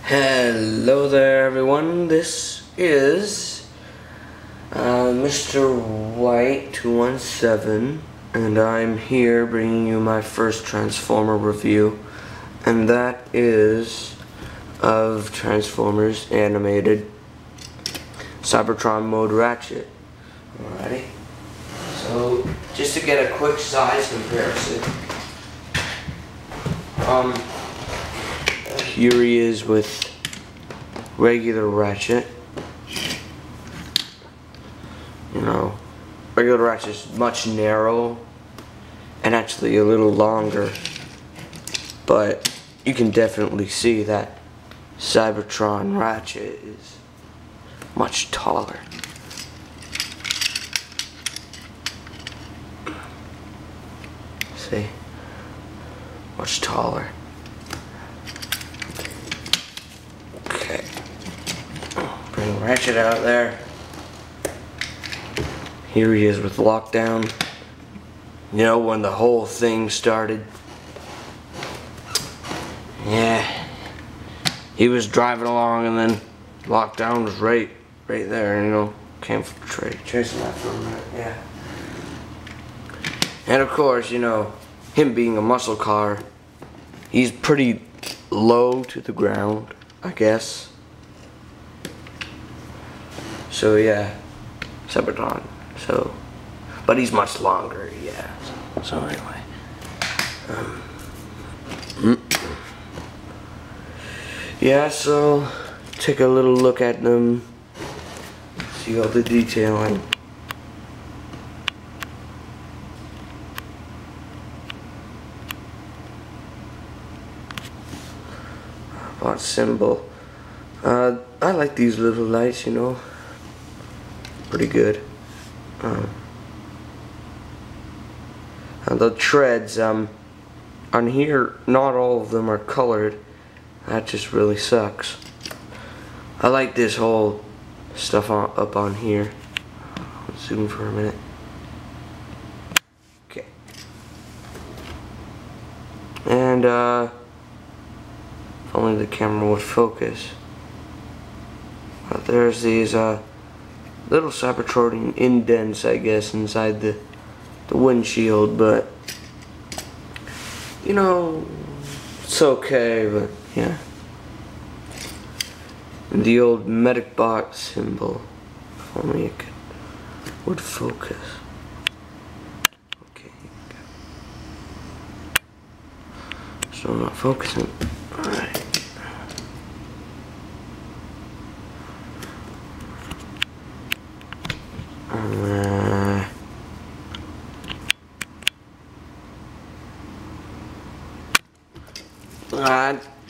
Hello there everyone, this is Mr. White 217 and I'm here bringing you my first Transformer review, and that is of Transformers Animated Cybertron Mode Ratchet. Alrighty, so just to get a quick size comparison, here he is with regular Ratchet. You know, regular Ratchet is much narrow and actually a little longer, but you can definitely see that Cybertron Ratchet is much taller. See? Much taller. Okay. Bring Ratchet out there. Here he is with Lockdown. You know, when the whole thing started. Yeah. He was driving along and then Lockdown was right there, you know. Came chasing that for a minute, yeah. And of course, you know, him being a muscle car, he's pretty low to the ground, I guess. So yeah, Cybertron. So, but he's much longer, yeah. So anyway, yeah. So take a little look at them, see all the detailing. Bot symbol. I like these little lights, you know. Pretty good. And the treads, on here, not all of them are colored. That just really sucks. I like this whole stuff up on here. Let's zoom for a minute. Okay. And, if only the camera would focus. But there's these, little Cybertron indents, I guess, inside the windshield, but you know, it's okay, but yeah. And the old medic bot symbol, if only it would focus. Okay, so I'm not focusing. Alright.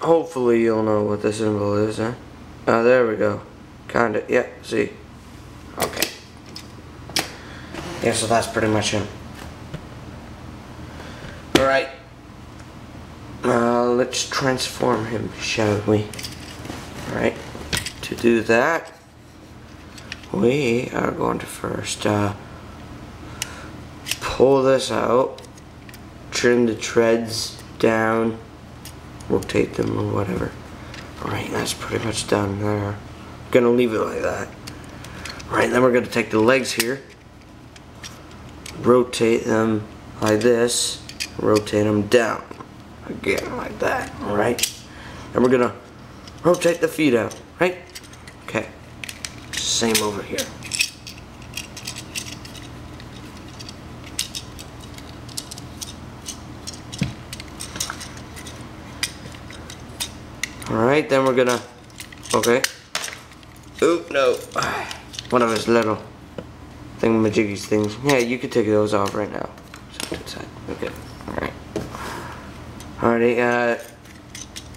Hopefully you'll know what the symbol is, huh? Oh, there we go. Kinda, yeah, see. Okay. Yeah, so that's pretty much him. Alright. Let's transform him, shall we? Alright. To do that, we are going to first, pull this out, trim the treads down, rotate them or whatever. Alright, that's pretty much done there. Gonna leave it like that. Alright, then we're gonna take the legs here, rotate them like this, rotate them down again like that. Alright, and we're gonna rotate the feet out, right? Okay, same over here. Alright, then we're gonna, okay. Oop, no. One of his little thingamajiggies things. Yeah, you can take those off right now. Okay, alright. Alrighty,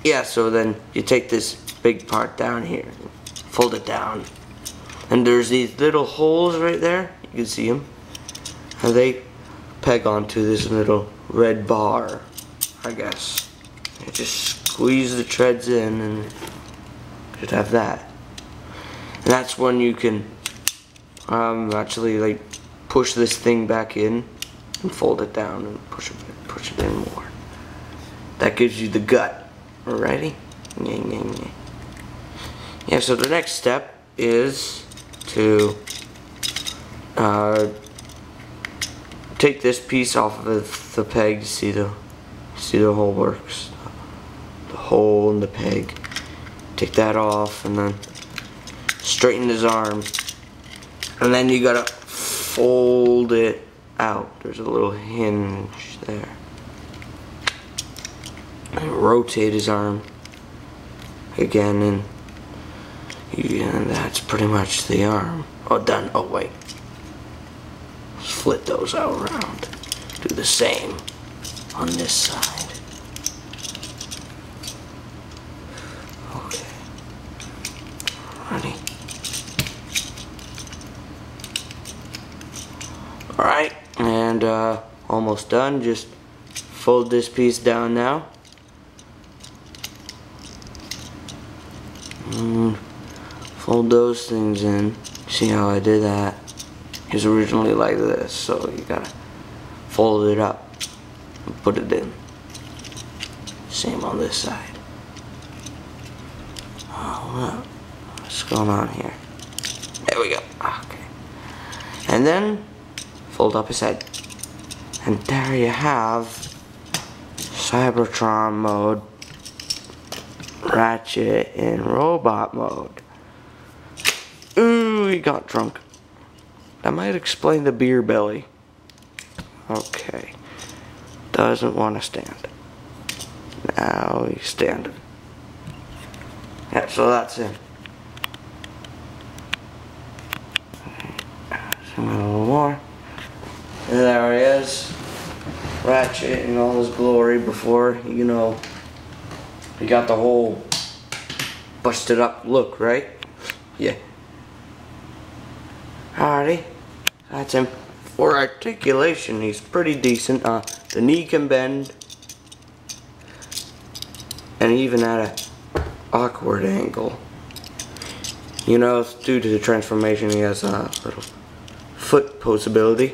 yeah, so then you take this big part down here, fold it down, and there's these little holes right there. You can see them. And they peg onto this little red bar, I guess. You just squeeze the treads in and you should have that. And that's when you can actually like push this thing back in and fold it down and push it in more. That gives you the gut. Alrighty? Yeah, so the next step is to take this piece off of the peg. See the hole works. The hole in the peg. Take that off and then straighten his arm. And then you gotta fold it out. There's a little hinge there. And rotate his arm again, and that's pretty much the arm. Oh, done. Oh, wait. Split those out around. Do the same on this side. Okay. Ready? Alright, and almost done. Just fold this piece down now. Fold those things in. See how I did that? It was originally like this, so you gotta fold it up and put it in. Same on this side. Oh, what's going on here? There we go. Okay. And then fold up his head. And there you have Cybertron Mode Ratchet in robot mode. Ooh, he got drunk. That might explain the beer belly. Okay. Doesn't want to stand. Now he's standing. Yeah, so that's him. Zoom in a little more. And there he is. Ratchet in all his glory before, you know, he got the whole busted up look, right? Yeah. Alrighty. That's him. For articulation, he's pretty decent. The knee can bend. And even at an awkward angle. You know, due to the transformation, he has a little foot posability.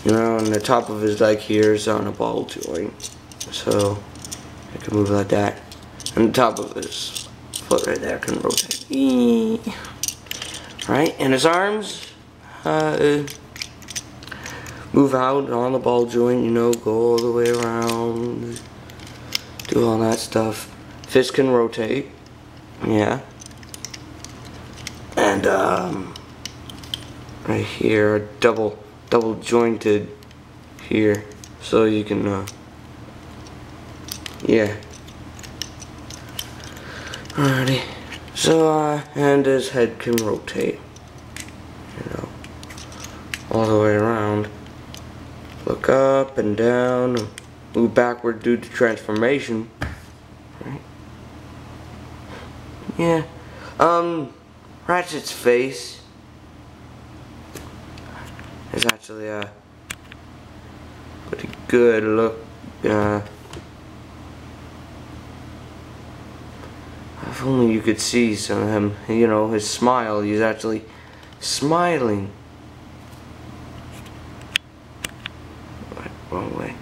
You know, and the top of his leg here is on a ball joint. So, I can move like that. And the top of his foot right there can rotate. Right, and his arms move out on the ball joint, you know, go all the way around, do all that stuff. Fist can rotate, yeah. And right here, double jointed here, so you can yeah. Alrighty. So, and his head can rotate, you know, all the way around. Look up and down, move backward due to transformation. Right? Yeah. Ratchet's face is actually a pretty good look. If only you could see some of him, you know, his smile. He's actually smiling. Wrong way.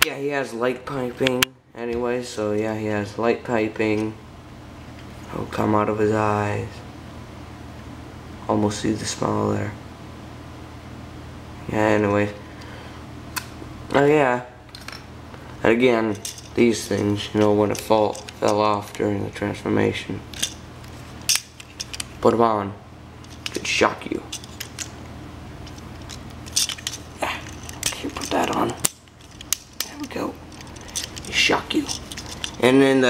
Yeah, he has light piping anyway, so yeah, he has light piping. It'll come out of his eyes. Almost see the smile there. Yeah, anyway. Oh yeah. And again, these things, you know, when it fell off during the transformation, put them on, it could shock you. Yeah, here, put that on. There we go. It shock you. And then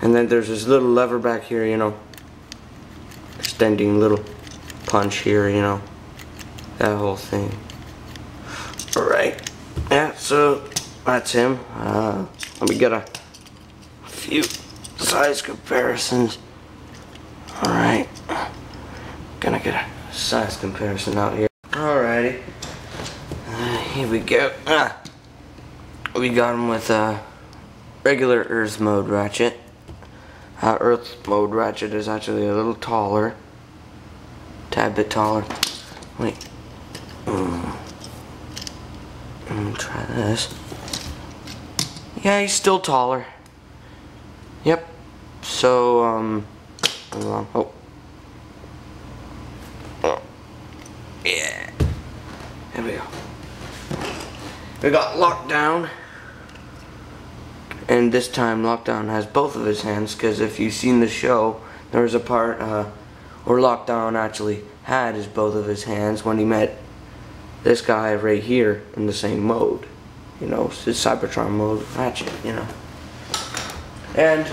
there's this little lever back here, you know, extending little punch here, you know, that whole thing. Alright, yeah, so that's him. Let me get a few size comparisons. Alright. Gonna get a size comparison out here. Alrighty. Here we go. We got him with regular Earth Mode Ratchet. Earth Mode Ratchet is actually a little taller. Tad bit taller. Wait. Try this. Yeah, he's still taller. Yep. So, hold on. Oh. Yeah. There we go. We got Lockdown. And this time Lockdown has both of his hands, because if you've seen the show, there was a part where Lockdown actually had both of his hands when he met this guy right here in the same mode. You know, it's Cybertron Mode Ratchet, you know. And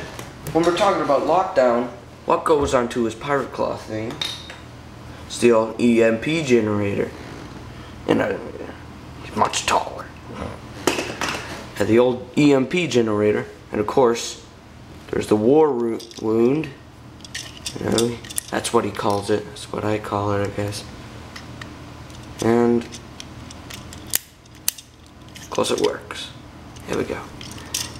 when we're talking about Lockdown, what goes onto his pirate claw thing? It's the old EMP generator. And he's much taller. And the old EMP generator. And of course, there's the war wound. You know, that's what he calls it. That's what I call it, I guess. And of course it works. Here we go.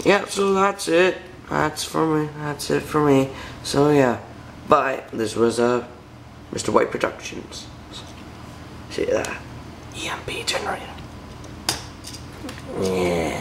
Yeah, so that's it. That's for me. That's it for me. So yeah. Bye. This was Mr. White Productions. See that? EMP generator. Yeah.